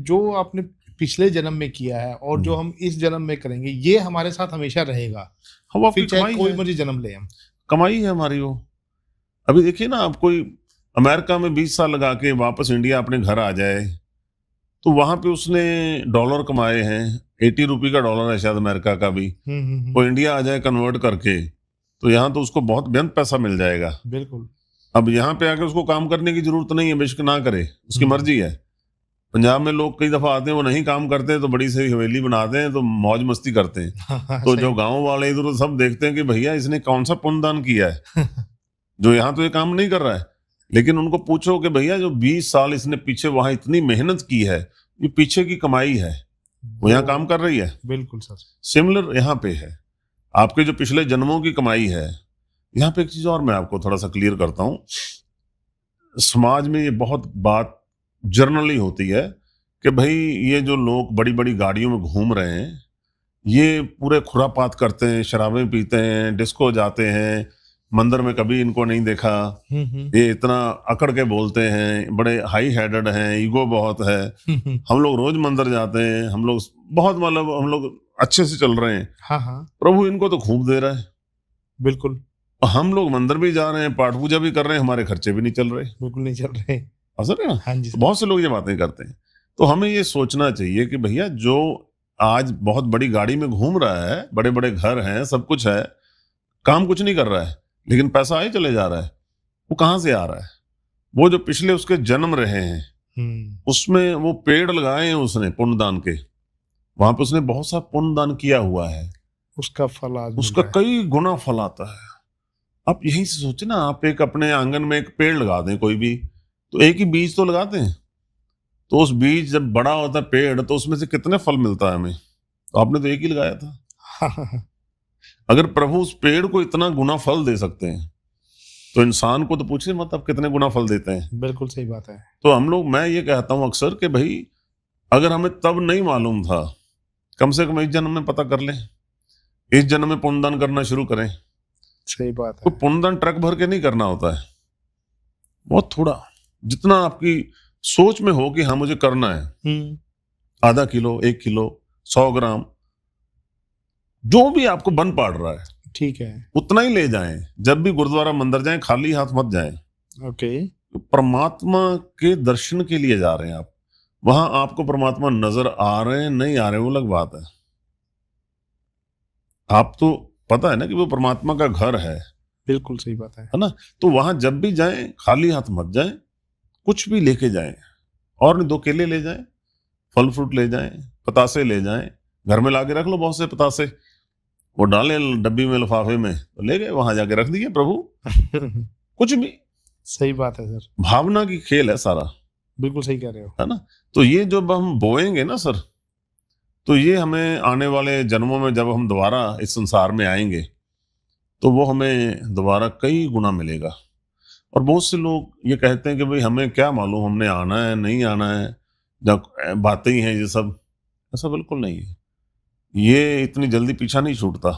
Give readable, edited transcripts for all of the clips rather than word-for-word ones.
जो आपने पिछले जन्म में किया है और जो हम इस जन्म में करेंगे, ये हमारे साथ हमेशा रहेगा, हम आपकी फिर चाहे कमाई कोई है, मर्जी जन्म ले हम। कमाई है हमारी वो। अभी देखिए ना, आप कोई अमेरिका में 20 साल लगा के वापस इंडिया अपने घर आ जाए, तो वहां पे उसने डॉलर कमाए हैं, 80 रुपये का डॉलर है शायद अमेरिका का भी। वो इंडिया आ जाए कन्वर्ट करके, तो यहाँ तो उसको बहुत बेहद पैसा मिल जाएगा। बिल्कुल। अब यहाँ पे आके उसको काम करने की जरूरत नहीं है, बेशक ना करे, उसकी हम्म। मर्जी है। पंजाब में लोग कई दफा आते हैं, वो नहीं काम करते तो बड़ी सी हवेली बनाते हैं, तो मौज मस्ती करते हैं। हाँ, तो सही। जो गांव वाले इधर सब देखते हैं कि भैया इसने कौन सा पुण्यदान किया है, जो यहाँ तो ये काम नहीं कर रहा है। लेकिन उनको पूछो कि भैया जो 20 साल इसने पीछे वहां इतनी मेहनत की है, ये पीछे की कमाई है, वो यहाँ काम कर रही है। बिल्कुल सर। सिमिलर यहाँ पे है, आपके जो पिछले जन्मों की कमाई है। यहाँ पे एक चीज और मैं आपको थोड़ा सा क्लियर करता हूँ। समाज में ये बहुत बात जर्नली होती है कि भाई ये जो लोग बड़ी बड़ी गाड़ियों में घूम रहे हैं, ये पूरे खुरापात करते हैं, शराबें पीते हैं, डिस्को जाते हैं, मंदिर में कभी इनको नहीं देखा, ये इतना अकड़ के बोलते हैं, बड़े हाई हेडेड हैं, ईगो बहुत है। हम लोग रोज मंदिर जाते हैं, हम लोग बहुत मतलब हम लोग अच्छे से चल रहे हैं, हाँ हाँ, प्रभु इनको तो खूब दे रहा है। बिल्कुल हम लोग मंदिर भी जा रहे हैं, पाठ पूजा भी कर रहे हैं, हमारे खर्चे भी नहीं चल रहे। बिल्कुल नहीं चल रहे। असर है ना। हाँ जी तो सर। बहुत से लोग ये बातें करते हैं। तो हमें ये सोचना चाहिए कि भैया जो आज बहुत बड़ी गाड़ी में घूम रहा है, बड़े बड़े घर हैं, सब कुछ है, काम कुछ नहीं कर रहा है, लेकिन पैसा आए चले जा रहा है, वो कहाँ से आ रहा है? वो जो पिछले उसके जन्म रहे हैं, उसमें वो पेड़ लगाए हैं उसने पुण्यदान के, वहां पे उसने बहुत सा पुण्यदान किया हुआ है, उसका फल आज मिल उसका रहा है। कई गुना फल आता है। आप यहीं से सोचे ना, आप एक अपने आंगन में एक पेड़ लगा दें कोई भी, तो एक ही बीज तो लगाते हैं, तो उस बीज जब बड़ा होता है पेड़, तो उसमें से कितने फल मिलता है हमें? तो आपने तो एक ही लगाया था। हाँ हाँ हाँ, अगर प्रभु उस पेड़ को इतना गुना फल दे सकते हैं, तो इंसान को तो पूछे मत अब कितने गुना फल देते हैं। बिल्कुल सही बात है। तो हम लोग, मैं ये कहता हूं अक्सर कि भाई अगर हमें तब नहीं मालूम था, कम से कम इस जन्म में पता कर लें, इस जन्म में पुण्यदान करना शुरू करें। सही बात तो है। पुण्यदान ट्रक भर के नहीं करना होता है, बहुत थोड़ा, जितना आपकी सोच में हो कि हाँ मुझे करना है, आधा किलो, 1 किलो, 100 ग्राम, जो भी आपको बन पड़ रहा है, ठीक है। उतना ही ले जाएं। जब भी गुरुद्वारा मंदिर जाएं, खाली हाथ मत जाएं। ओके। तो परमात्मा के दर्शन के लिए जा रहे हैं आप, वहां आपको परमात्मा नजर आ रहे हैं नहीं आ रहे वो अलग बात है। आप तो पता है ना कि वो परमात्मा का घर है बिल्कुल सही बात है। ना। तो वहां जब भी जाएं खाली हाथ मत जाएं, कुछ भी लेके जाएं, और नहीं 2 केले ले जाएं, फल फ्रूट ले जाएं, पतासे ले जाएं, घर में लाके रख लो बहुत से पतासे, वो डाले डब्बी में लिफाफे में, तो ले गए वहां जाके रख दिए प्रभु। कुछ भी, सही बात है सर। भावना की खेल है सारा, बिल्कुल सही कह रहे हो। है ना। तो ये जब हम बोएंगे ना सर, तो ये हमें आने वाले जन्मों में जब हम दोबारा इस संसार में आएंगे, तो वो हमें दोबारा कई गुना मिलेगा। और बहुत से लोग ये कहते हैं कि भाई हमें क्या मालूम, हमने आना है नहीं आना है, जब बातें ही हैं ये सब। ऐसा बिल्कुल नहीं है, ये इतनी जल्दी पीछा नहीं छूटता,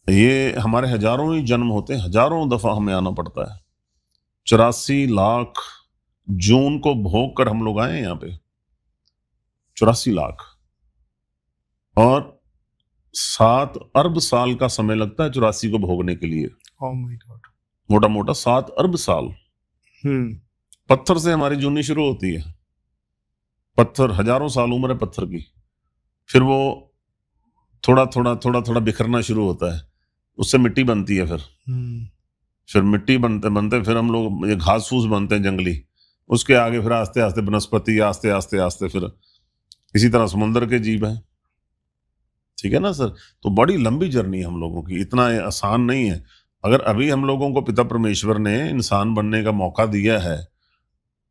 ये हमारे हजारों ही जन्म होते हैं, हजारों दफा हमें आना पड़ता है। 84 लाख जून को भोग कर हम लोग आए हैं यहाँ पे, 84 लाख, और 7 अरब साल का समय लगता है 84 को भोगने के लिए। Oh my God. मोटा मोटा 7 अरब साल। पत्थर से हमारी जूनी शुरू होती है, पत्थर, हजारों साल उम्र है पत्थर की, फिर वो थोड़ा थोड़ा थोड़ा थोड़ा बिखरना शुरू होता है, उससे मिट्टी बनती है, फिर मिट्टी बनते बनते फिर हम लोग ये घास फूस बनते हैं जंगली, उसके आगे फिर आस्ते आस्ते वनस्पति, आस्ते आस्ते आस्ते फिर इसी तरह समुद्र के जीव हैं। ठीक है ना सर। तो बड़ी लंबी जर्नी है हम लोगों की, इतना आसान नहीं है। अगर अभी हम लोगों को पिता परमेश्वर ने इंसान बनने का मौका दिया है,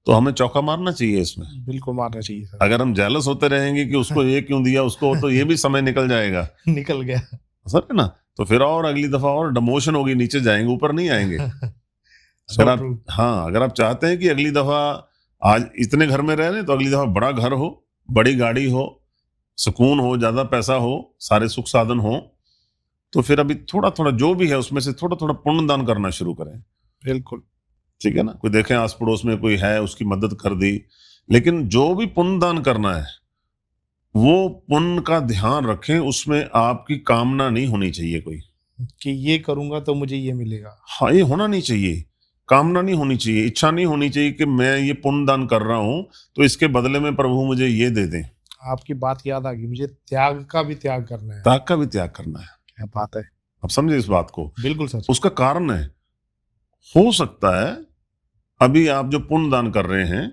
तो हमें चौका मारना चाहिए इसमें। बिल्कुल मारना चाहिए सर। अगर हम जेलस होते रहेंगे कि उसको ये क्यों दिया उसको, तो ये भी समय निकल जाएगा। निकल गया सर है ना। तो फिर और अगली दफा और डमोशन होगी, नीचे जाएंगे, ऊपर नहीं आएंगे। So अगर आप, true. हाँ, अगर आप चाहते हैं कि अगली दफा, आज इतने घर में रह रहे हैं, तो अगली दफा बड़ा घर हो, बड़ी गाड़ी हो, सुकून हो, ज्यादा पैसा हो, सारे सुख साधन हो, तो फिर अभी थोड़ा थोड़ा जो भी है उसमें से थोड़ा थोड़ा पुण्यदान करना शुरू करें। बिल्कुल। ठीक है ना। कोई देखें आस पड़ोस में कोई है, उसकी मदद कर दी, लेकिन जो भी पुण्य दान करना है वो पुण्य का ध्यान रखें, उसमें आपकी कामना नहीं होनी चाहिए कोई। कि ये करूंगा तो मुझे ये मिलेगा। हाँ, ये होना नहीं चाहिए, कामना नहीं होनी चाहिए, इच्छा नहीं होनी चाहिए कि मैं ये पुण्य दान कर रहा हूं तो इसके बदले में प्रभु मुझे ये दे दें। आपकी बात याद आ गई, मुझे त्याग का भी त्याग करना है। त्याग का भी त्याग करना है। क्या बात है। आप समझे इस बात को? बिल्कुल सर। उसका कारण है, हो सकता है अभी आप जो पुण्य दान कर रहे हैं,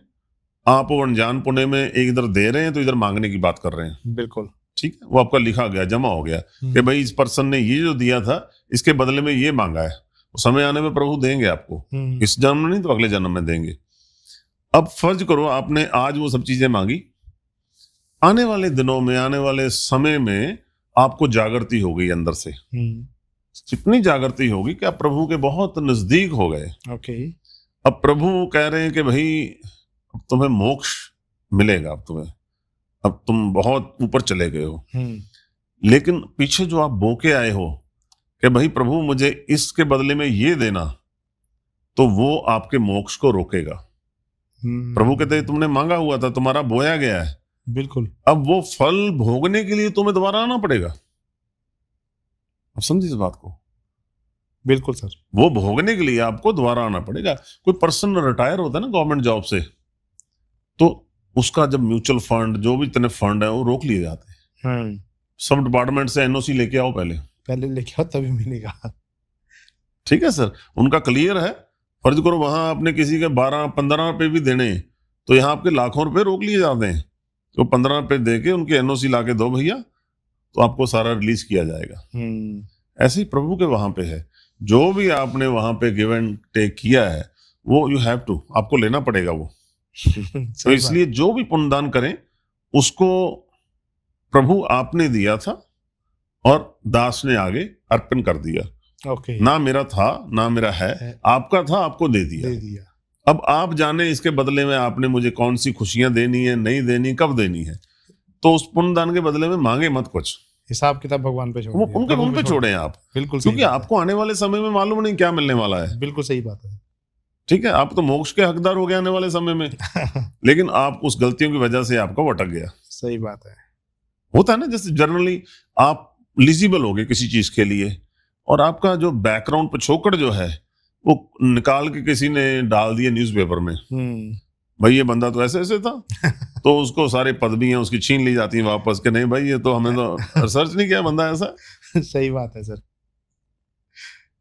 आप वो अनजान पुण्य में एक इधर दे रहे हैं तो इधर मांगने की बात कर रहे हैं। बिल्कुल। ठीक है, वो आपका लिखा गया, जमा हो गया कि भाई इस पर्सन ने ये जो दिया था इसके बदले में ये मांगा है, समय आने में प्रभु देंगे आपको, इस जन्म में नहीं तो अगले जन्म में देंगे। अब फर्ज करो आपने आज वो सब चीजें मांगी, आने वाले दिनों में, आने वाले समय में आपको जागृति हो गई अंदर से, इतनी जागृति होगी कि आप प्रभु के बहुत नजदीक हो गए। ओके। अब प्रभु कह रहे हैं कि भाई अब तुम्हें मोक्ष मिलेगा, अब तुम बहुत ऊपर चले गए हो, लेकिन पीछे जो आप बो के आए हो कि भाई प्रभु मुझे इसके बदले में ये देना, तो वो आपके मोक्ष को रोकेगा। प्रभु कहते हैं तुमने मांगा हुआ था, तुम्हारा बोया गया है, बिल्कुल। अब वो फल भोगने के लिए तुम्हें दोबारा आना पड़ेगा। आप समझिए इस बात को? बिल्कुल सर। वो भोगने के लिए आपको दोबारा आना पड़ेगा। कोई पर्सन रिटायर होता है ना गवर्नमेंट जॉब से, तो उसका जब म्यूचुअल फंड, जो भी इतने फंड है, वो रोक लिए जाते हैं। सब डिपार्टमेंट से एनओसी लेके आओ, पहले लेके आओ तभी मिलेगा। ठीक है सर, उनका क्लियर है। फर्ज करो वहां आपने किसी के 12-15 रुपए भी देने, तो यहाँ आपके लाखों रुपए रोक लिए जाते हैं। तो 15 रुपए दे के उनकी एनओसी ला के दो भैया, तो आपको सारा रिलीज किया जाएगा। ऐसे ही प्रभु के वहां पे है, जो भी आपने वहां पे गिव एंड टेक किया है वो यू हैव टू, आपको लेना पड़ेगा वो। तो इसलिए जो भी पुण्यदान करें उसको प्रभु आपने दिया था और दास ने आगे अर्पण कर दिया। ओके। ना मेरा था ना मेरा है, आपका था, आपको दे दिया। अब आप जाने इसके बदले में आपने मुझे कौन सी खुशियां देनी है, नहीं देनी, कब देनी है। तो उस पुण्यदान के बदले में मांगे मत कुछ, हिसाब किताब भगवान पे छोड़, वो उन पे छोड़े आप। बिल्कुल, क्योंकि आपको आने वाले समय में मालूम नहीं क्या मिलने वाला है। बिल्कुल सही बात है। ठीक है, आप तो मोक्ष के हकदार हो गए आने वाले समय में, लेकिन आप उस गलतियों की वजह से आपका वो अटक गया। सही बात है। होता है ना, जैसे जनरली आप एलिजिबल हो गए किसी चीज के लिए, और आपका जो बैकग्राउंड पिछोकड़ जो है वो निकाल के किसी ने डाल दिया न्यूज़पेपर में, भाई ये बंदा तो ऐसे ऐसे था, तो उसको सारे पदवियां उसकी छीन ली जाती हैं वापस, के नहीं भाई ये तो हमने तो रिसर्च नहीं किया, बंदा ऐसा। सही बात है सर,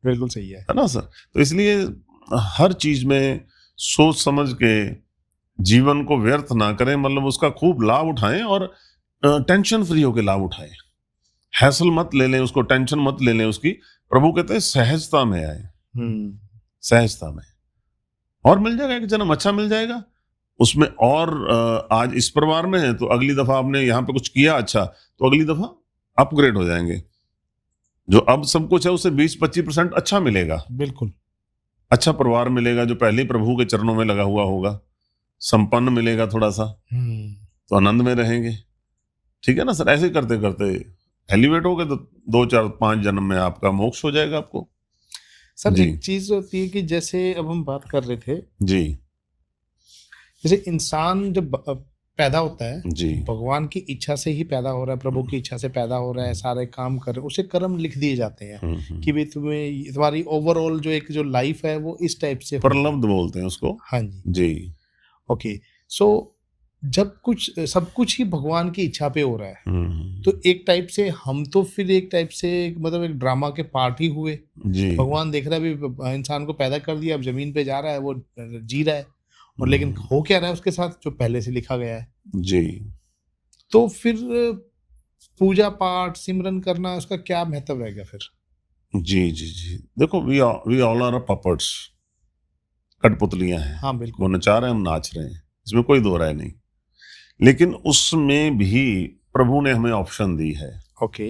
बिल्कुल सही है ना सर। तो इसलिए हर चीज में सोच समझ के जीवन को व्यर्थ ना करें, मतलब उसका खूब लाभ उठाएं और टेंशन फ्री होकर लाभ उठाएं। हैसल मत ले लें उसको, टेंशन मत ले लें उसकी। प्रभु कहते हैं सहजता में आए, सहजता में, और मिल जाएगा, एक जन्म अच्छा मिल जाएगा उसमें। और आज इस परिवार में है तो अगली दफा आपने यहाँ पे कुछ किया अच्छा, तो अगली दफा अपग्रेड हो जाएंगे। जो अब सब कुछ है उससे 20-25% अच्छा मिलेगा। बिल्कुल अच्छा परिवार मिलेगा जो पहले प्रभु के चरणों में लगा हुआ होगा, संपन्न मिलेगा थोड़ा सा, तो आनंद में रहेंगे। ठीक है ना सर। ऐसे करते करते एलिवेट हो गए तो 2-4-5 जन्म में आपका मोक्ष हो जाएगा आपको। सर एक चीज होती है कि जैसे अब हम बात कर रहे थे जी, जैसे इंसान जब पैदा होता है जी, भगवान की इच्छा से ही पैदा हो रहा है, प्रभु की इच्छा से पैदा हो रहा है, सारे काम कर रहे हैं, उसे कर्म लिख दिए जाते हैं कि भाई तुम्हें तुम्हारी ओवरऑल जो एक जो लाइफ है वो इस टाइप से, प्रलब्ध बोलते हैं उसको। हाँ जी जी। ओके। सो जब कुछ सब कुछ ही भगवान की इच्छा पे हो रहा है, तो एक टाइप से हम तो फिर एक टाइप से मतलब एक ड्रामा के पार्ट ही हुए। जी। भगवान देख रहा है भी इंसान को पैदा कर दिया, अब जमीन पे जा रहा है, वो जी रहा है, और लेकिन हो क्या रहा है उसके साथ जो पहले से लिखा गया है। जी। तो फिर पूजा पाठ सिमरन करना उसका क्या महत्व रहेगा फिर? जी जी जी, देखो वी ऑल आर पपर्ट्स, कठपुतलियां हैं। हाँ बिल्कुल, वो नचा रहे हैं, हम नाच रहे हैं, इसमें कोई दो राय नहीं। लेकिन उसमें भी प्रभु ने हमें ऑप्शन दी है। ओके।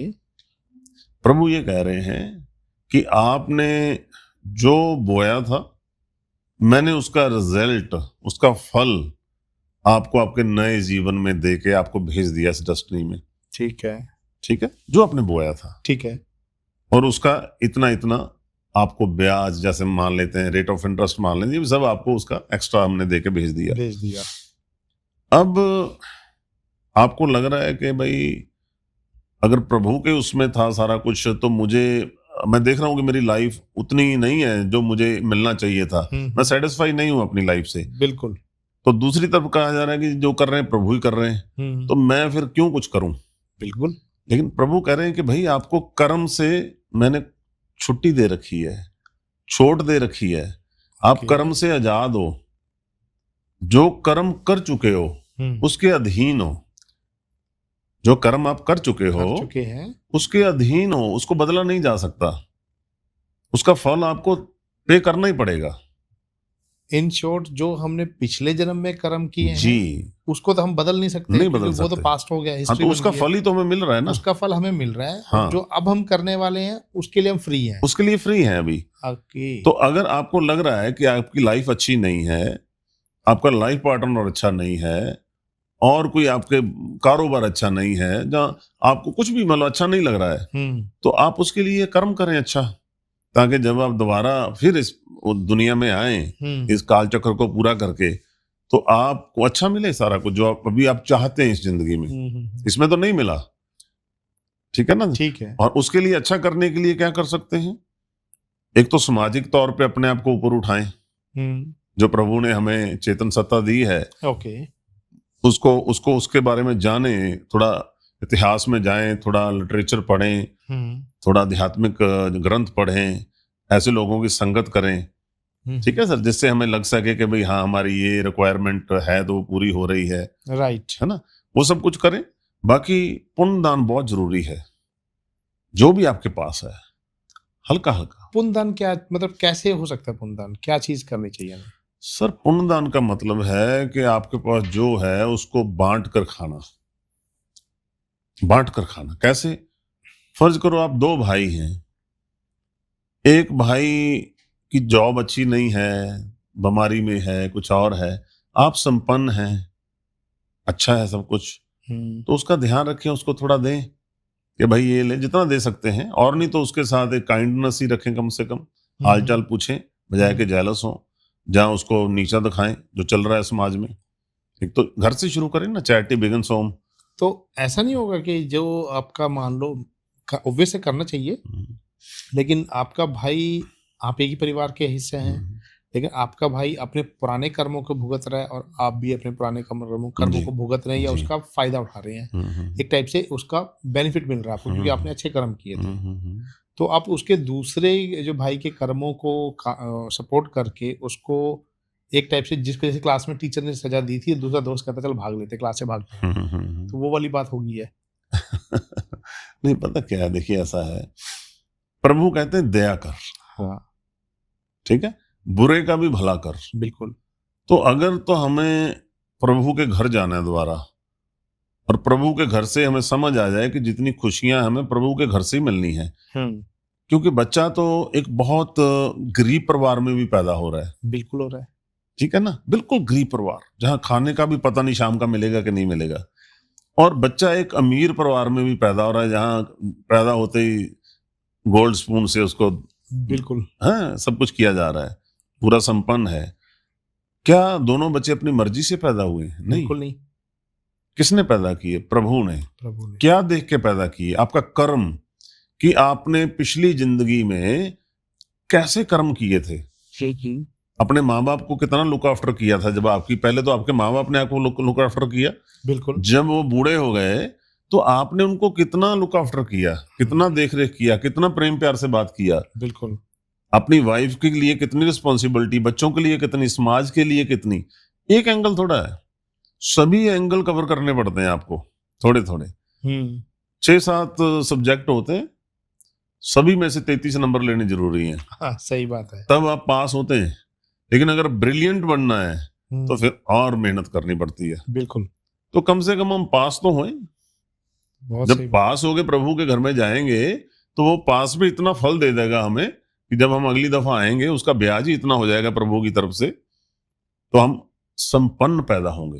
प्रभु ये कह रहे हैं कि आपने जो बोया था, मैंने उसका रिजल्ट, उसका फल आपको आपके नए जीवन में देके आपको भेज दिया इस डेस्टिनी में। ठीक है, ठीक है, जो आपने बोया था, ठीक है, और उसका इतना इतना आपको ब्याज, जैसे मान लेते हैं रेट ऑफ इंटरेस्ट मान लेते हैं, सब आपको उसका एक्स्ट्रा हमने देके भेज दिया। अब आपको लग रहा है कि भाई अगर प्रभु के उसमें था सारा कुछ, तो मैं देख रहा हूँ कि मेरी लाइफ उतनी नहीं है जो मुझे मिलना चाहिए था, मैं सेटिस्फाई नहीं हूँ अपनी लाइफ से। बिल्कुल। तो दूसरी तरफ कहा जा रहा है कि जो कर रहे हैं प्रभु ही कर रहे हैं, तो मैं फिर क्यों कुछ करूं? बिल्कुल। लेकिन प्रभु कह रहे हैं कि भाई आपको कर्म से मैंने छुट्टी दे रखी है, छूट दे रखी है, आप ओके। कर्म से आजाद हो, जो कर्म कर चुके हो उसके अधीन हो, जो कर्म आप कर चुके हो कर चुके हैं, उसके अधीन हो, उसको बदला नहीं जा सकता, उसका फल आपको पे करना ही पड़ेगा। इन शॉर्ट जो हमने पिछले जन्म में कर्म किए जी, हैं उसको तो हम बदल नहीं सकते, नहीं क्योंकि बदल वो तो सकते। पास्ट हो गया, हाँ, हिस्ट्री तो बन उसका गई है। फल ही तो हमें मिल रहा है ना। उसका फल हमें मिल रहा है, और हाँ, जो अब हम करने वाले हैं उसके लिए हम फ्री हैं। उसके लिए फ्री है अभी। ओके। तो अगर आपको लग रहा है कि आपकी लाइफ अच्छी नहीं है, आपका लाइफ पार्टनर अच्छा नहीं है, और कोई आपके कारोबार अच्छा नहीं है, जहाँ आपको कुछ भी मतलब अच्छा नहीं लग रहा है, तो आप उसके लिए कर्म करें अच्छा, ताकि जब आप दोबारा फिर इस दुनिया में आए, इस काल चक्र को पूरा करके, तो आपको अच्छा मिले सारा कुछ जो अभी आप चाहते हैं इस जिंदगी में। इसमें तो नहीं मिला, ठीक है ना। ठीक है। और उसके लिए अच्छा करने के लिए क्या कर सकते हैं? एक तो सामाजिक तौर पे अपने आप को ऊपर उठाएं, जो प्रभु ने हमें चेतन सत्ता दी है, ओके। उसको उसको उसके बारे में जाने, थोड़ा इतिहास में जाएं, थोड़ा लिटरेचर पढ़ें, थोड़ा आध्यात्मिक ग्रंथ पढ़ें, ऐसे लोगों की संगत करें, ठीक है सर, जिससे हमें लग सके कि भाई हाँ हमारी ये रिक्वायरमेंट है तो वो पूरी हो रही है राइट। है ना। वो सब कुछ करें। बाकी पुण्य दान बहुत जरूरी है, जो भी आपके पास है, हल्का हल्का। पुण्यदान क्या मतलब, कैसे हो सकता है पुण्यदान, क्या चीज करनी चाहिए हमें? सर पुण्य दान का मतलब है कि आपके पास जो है उसको बांट कर खाना। बांट कर खाना कैसे? फर्ज करो आप दो भाई हैं, एक भाई की जॉब अच्छी नहीं है, बीमारी में है, कुछ और है, आप संपन्न हैं, अच्छा है सब कुछ, तो उसका ध्यान रखें, उसको थोड़ा दें कि भाई ये ले, जितना दे सकते हैं, और नहीं तो उसके साथ एक काइंडनेस ही रखें, कम से कम हालचाल पूछें बजाय के जेलस हो, जहां उसको नीचा दिखाएं जो चल रहा है समाज में। एक तो घर से शुरू करें ना, चैरिटी बिगिंस होम। तो ऐसा नहीं होगा कि जो आपका, मान लो, ऑब्वियस है करना चाहिए, लेकिन आपका भाई, आप एक ही परिवार के हिस्से हैं, लेकिन आपका भाई अपने पुराने कर्मों को भुगत रहा है और आप भी अपने पुराने कर्मों जी को भुगत रहे हैं या जी। उसका फायदा उठा रहे हैं, एक टाइप से उसका बेनिफिट मिल रहा है आपको क्योंकि आपने अच्छे कर्म किए थे। तो आप उसके दूसरे जो भाई के कर्मों को सपोर्ट करके उसको एक टाइप से, जिस जैसे क्लास में टीचर ने सजा दी थी, दूसरा दोस्त कहता चल भाग लेते, क्लास से भागते हैं, तो वो वाली बात होगी है। नहीं, पता क्या है, देखिए ऐसा है, प्रभु कहते हैं दया कर, हाँ ठीक है, बुरे का भी भला कर। बिल्कुल। तो अगर तो हमें प्रभु के घर जाना है दोबारा, और प्रभु के घर से हमें समझ आ जाए कि जितनी खुशियां हमें प्रभु के घर से ही मिलनी है, क्योंकि बच्चा तो एक बहुत गरीब परिवार में भी पैदा हो रहा है। बिल्कुल हो रहा है। ठीक है ना, बिल्कुल गरीब परिवार, जहां खाने का भी पता नहीं शाम का मिलेगा कि नहीं मिलेगा। और बच्चा एक अमीर परिवार में भी पैदा हो रहा है, जहां पैदा होते ही गोल्ड स्पून से उसको बिल्कुल। सब कुछ किया जा रहा है, पूरा संपन्न है। क्या दोनों बच्चे अपनी मर्जी से पैदा हुए हैं? नहीं। बिल्कुल नहीं। किसने पैदा किए? प्रभु ने। प्रभु ने। क्या देख के पैदा किए? आपका कर्म, कि आपने पिछली जिंदगी में कैसे कर्म किए थे, अपने माँ बाप को कितना लुक आफ्टर किया था। जब आपकी, पहले तो आपके माँ बाप ने आपको लुक आफ्टर किया, बिल्कुल। जब वो बूढ़े हो गए तो आपने उनको कितना लुक आफ्टर किया, कितना देख रेख किया, कितना प्रेम प्यार से बात किया। बिल्कुल। अपनी वाइफ के लिए कितनी रिस्पॉन्सिबिलिटी, बच्चों के लिए कितनी, समाज के लिए कितनी। एक एंगल थोड़ा है, सभी एंगल कवर करने पड़ते हैं आपको, थोड़े थोड़े। 6-7 सब्जेक्ट होते हैं, सभी में से 33 नंबर लेने जरूरी हैं। हाँ सही बात है। तब आप पास होते हैं। लेकिन अगर ब्रिलियंट बनना है तो फिर और मेहनत करनी पड़ती है। बिल्कुल। तो कम से कम हम पास तो हों। बहुत जब सही बात। पास हो गए, प्रभु के घर में जाएंगे, तो वो पास भी इतना फल दे देगा हमें कि जब हम अगली दफा आएंगे उसका ब्याज ही इतना हो जाएगा प्रभु की तरफ से, तो हम संपन्न पैदा होंगे।